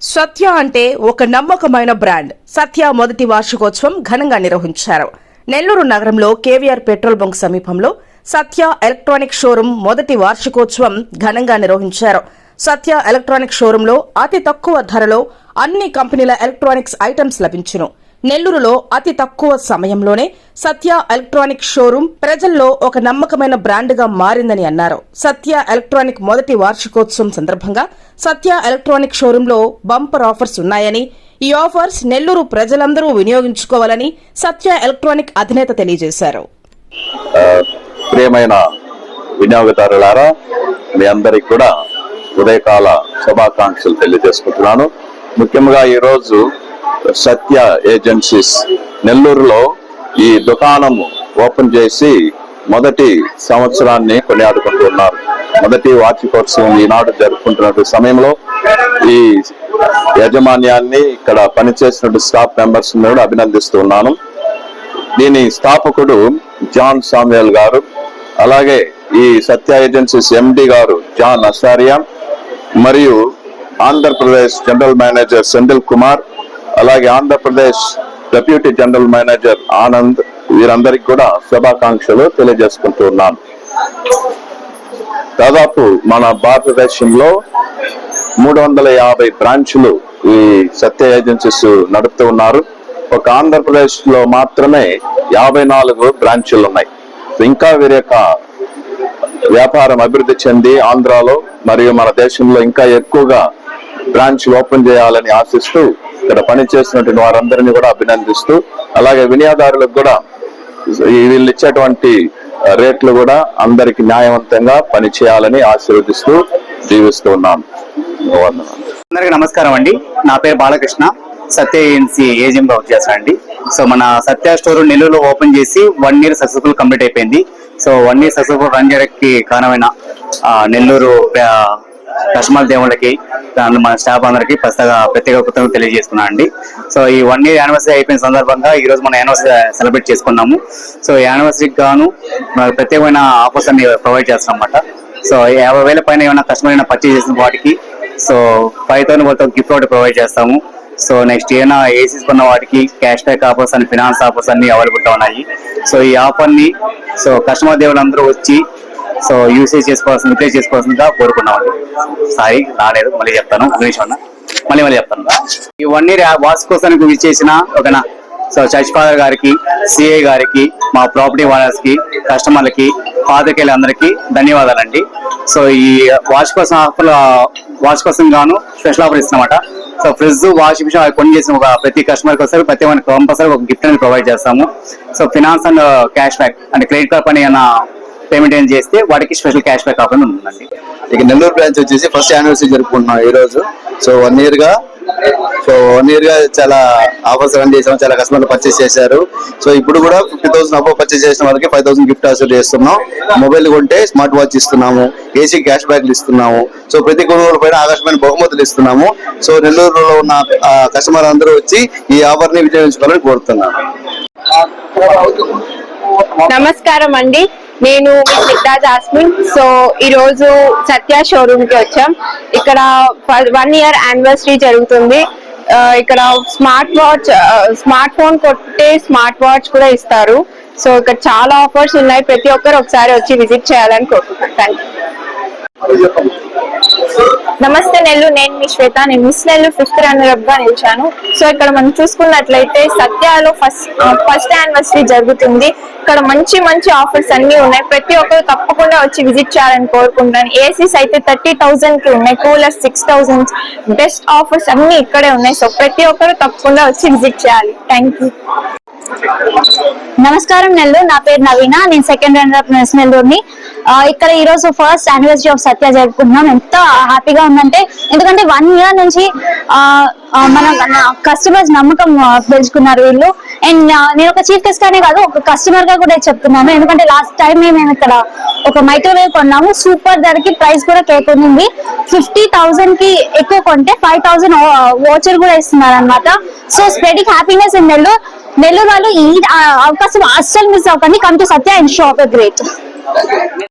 సత్య అంటే ఒక నమ్మకమైన బ్రాండ్. సత్య మొదటి వార్షికోత్సవం ఘనంగా నిర్వహించారు. నెల్లూరు నగరంలో కేవీఆర్ పెట్రోల్ బంక్ సమీపంలో సత్య ఎలక్ట్రానిక్ షోరూం మొదటి వార్షికోత్సవం ఘనంగా నిర్వహించారు. సత్య ఎలక్ట్రానిక్ షోరూంలో అతి తక్కువ ధరలో అన్ని కంపెనీల ఎలక్ట్రానిక్స్ ఐటమ్స్ లభించును. నెల్లూరులో అతి తక్కువ సమయంలోనే సత్య ఎలక్ట్రానిక్ షోరూం ప్రజల్లో ఒక నమ్మకమైన బ్రాండ్గా మారిందని అన్నారు. సత్య ఎలక్ట్రానిక్ మొదటి వార్షికోత్సవం సందర్భంగా సత్య ఎలక్ట్రానిక్ షోరూంలో బంపర్ ఆఫర్స్ ఉన్నాయని, ఈ ఆఫర్స్ నెల్లూరు ప్రజలందరూ వినియోగించుకోవాలని సత్య ఎలక్ట్రానిక్ అధినేత తెలియజేశారు. ప్రియమైన వినియోగదారులారా, మీ అందరికి కూడా ఉదయకాల శుభాకాంక్షలు తెలియజేసుకుంటున్నాను. ముఖ్యంగా ఈరోజు సత్య ఏజెన్సీస్ నెల్లూరులో ఈ దుకాణం ఓపెన్ చేసి మొదటి సంవత్సరాన్ని కొనియాడుకుంటున్నారు. మొదటి వార్షికోత్సవం ఈనాడు జరుపుకుంటున్న సమయంలో ఈ యాజమాన్యాన్ని, ఇక్కడ పనిచేసిన స్టాఫ్ మెంబర్స్ కూడా అభినందిస్తున్నాను. దీని స్థాపకుడు జాన్ సామ్యుయల్ గారు, అలాగే ఈ సత్య ఏజెన్సీస్ ఎండి గారు జాన్ అసారియా, మరియు ఆంధ్రప్రదేశ్ జనరల్ మేనేజర్ సెంధిల్ కుమార్, అలాగే Andhra Pradesh deputy general manager Anand, వీరందరికీ కూడా శుభాకాంక్షలు తెలియజేసుకుంటున్నాను. దాదాపు మన భారతదేశంలో 350 బ్రాంచ్లు ఈ సత్య ఏజెన్సీస్ నడుపుతూ ఉన్నారు. ఒక ఆంధ్రప్రదేశ్ లో మాత్రమే 54 బ్రాంచ్లు ఉన్నాయి. ఇంకా వీరి యొక్క వ్యాపారం అభివృద్ధి చెంది ఆంధ్రాలో మరియు మన దేశంలో ఇంకా ఎక్కువగా బ్రాంచ్ ఓపెన్ చేయాలని ఆశిస్తూ ఇక్కడ పనిచేస్తున్నటువంటి వారందరినీ కూడా అభినందిస్తూ, అలాగే వినియోగదారులకు కూడా వీళ్ళు ఇచ్చేటువంటి రేట్లు కూడా అందరికి న్యాయవంతంగా పనిచేయాలని ఆశీర్వదిస్తూ జీవిస్తూ ఉన్నాను. అందరికీ నమస్కారం అండి. నా పేరు బాలకృష్ణ, సత్య ఏజెన్సీ ఏజెంట్ వర్క్ చేస్తానండి. సో మన సత్య స్టోర్ నెల్లూరులో ఓపెన్ చేసి 1 year సక్సెస్ఫుల్ కంప్లీట్ అయిపోయింది. సో 1 year సక్సెస్ఫుల్ రన్ చేయడానికి కారణమైన నెల్లూరు కస్టమర్ దేవుళ్ళకి, మన స్టాఫ్ అందరికి ప్రత్యేక కృతజ్ఞతలు తెలియజేసుకున్నాను అండి. సో ఈ 1 year యానివర్సరీ అయిపోయిన సందర్భంగా ఈ రోజు మన యానివర్సరీ సెలబ్రేట్ చేసుకున్నాము. సో యానివర్సరీకి గాను ప్రత్యేకమైన ఆఫర్స్ అన్ని ప్రొవైడ్ చేస్తాం అన్నమాట. సో 50,000 పైన ఏమైనా కస్టమర్ అయినా పర్చేజ్ చేసిన వాటికి సో 5,000 వరకు గిఫ్ట్ ఒకటి ప్రొవైడ్ చేస్తాము. సో నెక్స్ట్ ఏమైనా ఏసీస్ కొన్న వాటికి క్యాష్ బ్యాక్ ఆఫర్స్ అని, ఫినాన్స్ ఆఫర్స్ అన్ని అవైలబుల్గా ఉన్నాయి. సో ఈ ఆఫర్ని సో కస్టమర్ దేవులు అందరూ వచ్చి సో యూసేజ్ చేసుకోవాల్సిందిగా కోరుకున్నామండి. సారీ రాలేదు, మళ్ళీ చెప్తాను, మళ్ళీ చెప్తాను. ఈ 1 year వార్షికోత్సవానికి విచ్చేసిన ఒకనా సో చర్చ్ ఫాదర్ గారికి, సిఐ గారికి, మా ప్రాపర్టీ ఓనర్స్ కి, కస్టమర్లకి, పాత్రికేయులందరికీ ధన్యవాదాలండి. సో ఈ వార్షికోత్సవం గాను స్పెషల్ ఆఫర్ ఇస్తున్నమాట. సో ఫ్రిడ్జ్, వాషింగ్ మిషన్ అవి కొని చేసిన ప్రతి కస్టమర్కి వస్తారు, ప్రతి ఒక్కరికి కంపల్సరీ ఒక గిఫ్ట్ అనేది ప్రొవైడ్ చేస్తాము. So finance and cash back అంటే క్రెడిట్ కార్డ్ పని ఏమైనా పేమెంట్ ఏం చేస్తే వాటికి స్పెషల్ క్యాష్ బ్యాక్ ఆఫర్ ఉంటుందండి. ఇక నెల్లూరు బ్రాంచ్ వచ్చేసి ఫస్ట్ యానివర్సరీ జరుపుకుంటున్నాం ఈ రోజు. సో 1 year గా చాలా ఆఫర్స్ రన్ చేసాం, చాలా కస్టమర్లు పర్చేస్ చేశారు. సో ఇప్పుడు కూడా 50,000 అబౌవ్ పర్చేస్ చేసిన వాళ్ళకి 5,000 గిఫ్ట్ ఆఫర్ చేస్తున్నాం. మొబైల్ కొంటే స్మార్ట్ వాచ్ ఇస్తున్నాము, ఏసీ క్యాష్ బ్యాక్లు ఇస్తున్నాము. సో ప్రతి కొనుగోలు పైన ఆకర్షమైన బహుమతులు ఇస్తున్నాము. సో నెల్లూరులో ఉన్న కస్టమర్ అందరూ వచ్చి ఈ ఆఫర్ ని వినియోగించుకోవాలని కోరుతున్నాను. నమస్కారం అండి, నేను సిద్ధా జాస్మిన్. సో ఈ రోజు సత్య షోరూమ్ కి వచ్చాం. ఇక్కడ 1 year యానివర్సరీ జరుగుతుంది. ఇక్కడ స్మార్ట్ ఫోన్ కొట్టే స్మార్ట్ వాచ్ కూడా ఇస్తారు. సో ఇక్కడ చాలా ఆఫర్స్ ఉన్నాయి. ప్రతి ఒక్కరు ఒకసారి వచ్చి విజిట్ చేయాలని కోరుకుంటున్నాను. Thank you. నమస్తే నెల్లూరు, నేను మీ శ్వేత. నేను మిస్ నెల్లూరు 5th రన్నర్ గా నిలిచాను. సో ఇక్కడ మనం చూసుకున్నట్లయితే సత్యాలో ఫస్ట్ యానివర్సరీ జరుగుతుంది. ఇక్కడ మంచి ఆఫర్స్ అన్ని ఉన్నాయి. ప్రతి ఒక్కరు తప్పకుండా వచ్చి విజిట్ చేయాలని కోరుకుంటాను. ఏసీస్ అయితే 30,000 కి ఉన్నాయి, కూలర్స్ 6,000. బెస్ట్ ఆఫర్స్ అన్ని ఇక్కడే ఉన్నాయి. సో ప్రతి ఒక్కరు తప్పకుండా వచ్చి విజిట్ చేయాలి. Thank you. నమస్కారం నెల్లూరు, నా పేరు నవీన. నేను 2nd రన్నర్ అప్ మిస్ నెల్లూరుని. ఇక్కడ ఈ రోజు ఫస్ట్ యానివర్సరీ ఆఫ్ సత్య జరుపుకుంటున్నాం. ఎంత హ్యాపీగా ఉందంటే, ఎందుకంటే 1 year నుంచి మన కస్టమర్స్ నమ్మకం పెంచుకున్నారు వీళ్ళు. అండ్ నేను ఒక చీఫ్ గెస్ట్ గానే కాదు, ఒక కస్టమర్ గా కూడా చెప్తున్నాను. ఎందుకంటే లాస్ట్ టైం మేము ఇక్కడ ఒక మైక్రోవేవ్ కొన్నాము, సూపర్ ధరకి. ప్రైస్ కూడా కేక్ ఉంది. 50,000 కి ఎక్కువ కొంటే 5,000 వోచర్ కూడా ఇస్తున్నారు అనమాట. So spreading happiness in Nellore వాళ్ళు ఈ అవకాశం అస్సలు మిస్ అవ్వకండి. Come to Satya and shop great.